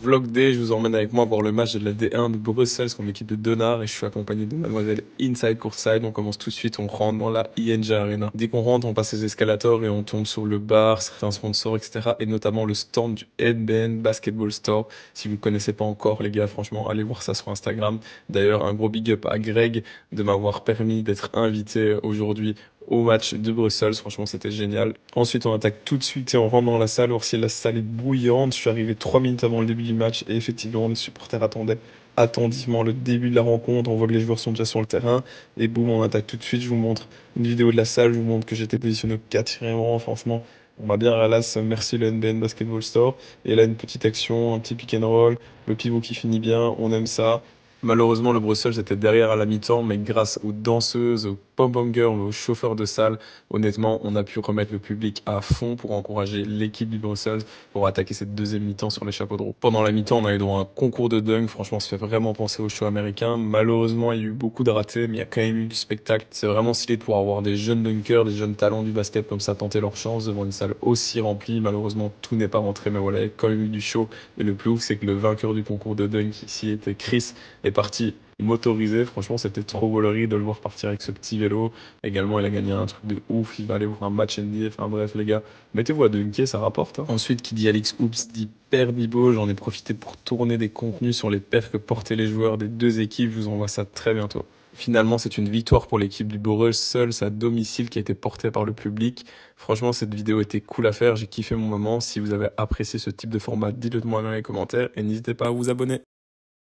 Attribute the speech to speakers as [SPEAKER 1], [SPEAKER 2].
[SPEAKER 1] Vlog D, je vous emmène avec moi voir le match de la D1 de Bruxelles contre l'équipe de Denard et je suis accompagné de mademoiselle Inside Courtside. On commence tout de suite, on rentre dans la ING Arena. Dès qu'on rentre, on passe les escalators et on tombe sur le bar, certains sponsors, etc. Et notamment le stand du NBN Basketball Store. Si vous ne connaissez pas encore, les gars, franchement, allez voir ça sur Instagram. D'ailleurs, un gros big up à Greg de m'avoir permis d'être invité aujourd'hui au match de Bruxelles. Franchement, c'était génial. Ensuite, on attaque tout de suite et on rentre dans la salle. Voir si la salle est bouillante. Je suis arrivé 3 minutes avant le début du match et effectivement, les supporters attendaient attentivement le début de la rencontre. On voit que les joueurs sont déjà sur le terrain et boum, on attaque tout de suite. Je vous montre une vidéo de la salle. Je vous montre que j'étais positionné au 4e rang. Franchement, on m'a bien ralasse. Merci le NBN Basketball Store. Et là, une petite action, un petit pick and roll. Le pivot qui finit bien. On aime ça. Malheureusement, le Brussels était derrière à la mi-temps, mais grâce aux danseuses, aux pom-pom girls, aux chauffeurs de salle, honnêtement, on a pu remettre le public à fond pour encourager l'équipe du Brussels pour attaquer cette deuxième mi-temps sur les chapeaux de roue. Pendant la mi-temps, on a eu droit à un concours de dunk. Franchement, ça fait vraiment penser au show américain. Malheureusement, il y a eu beaucoup de ratés, mais il y a quand même eu du spectacle. C'est vraiment stylé de pouvoir avoir des jeunes dunkers, des jeunes talents du basket comme ça tenter leur chance devant une salle aussi remplie. Malheureusement, tout n'est pas rentré, mais voilà, il y a quand même eu du show. Et le plus ouf, c'est que le vainqueur du concours de dunk ici était Chris, est parti motorisé. Franchement, c'était trop gaulerie de le voir partir avec ce petit vélo. Également, il a gagné un truc de ouf. Il va aller voir un match NBA. Enfin bref, les gars, mettez-vous à dunker, ça rapporte, hein. Ensuite, qui dit Alex Hoops dit paire Bibo. J'en ai profité pour tourner des contenus sur les paires que portaient les joueurs des deux équipes. Je vous envoie ça très bientôt. Finalement, c'est une victoire pour l'équipe du Brussels à domicile qui a été portée par le public. Franchement, cette vidéo était cool à faire. J'ai kiffé mon moment. Si vous avez apprécié ce type de format, dites-le moi dans les commentaires et n'hésitez pas à vous abonner.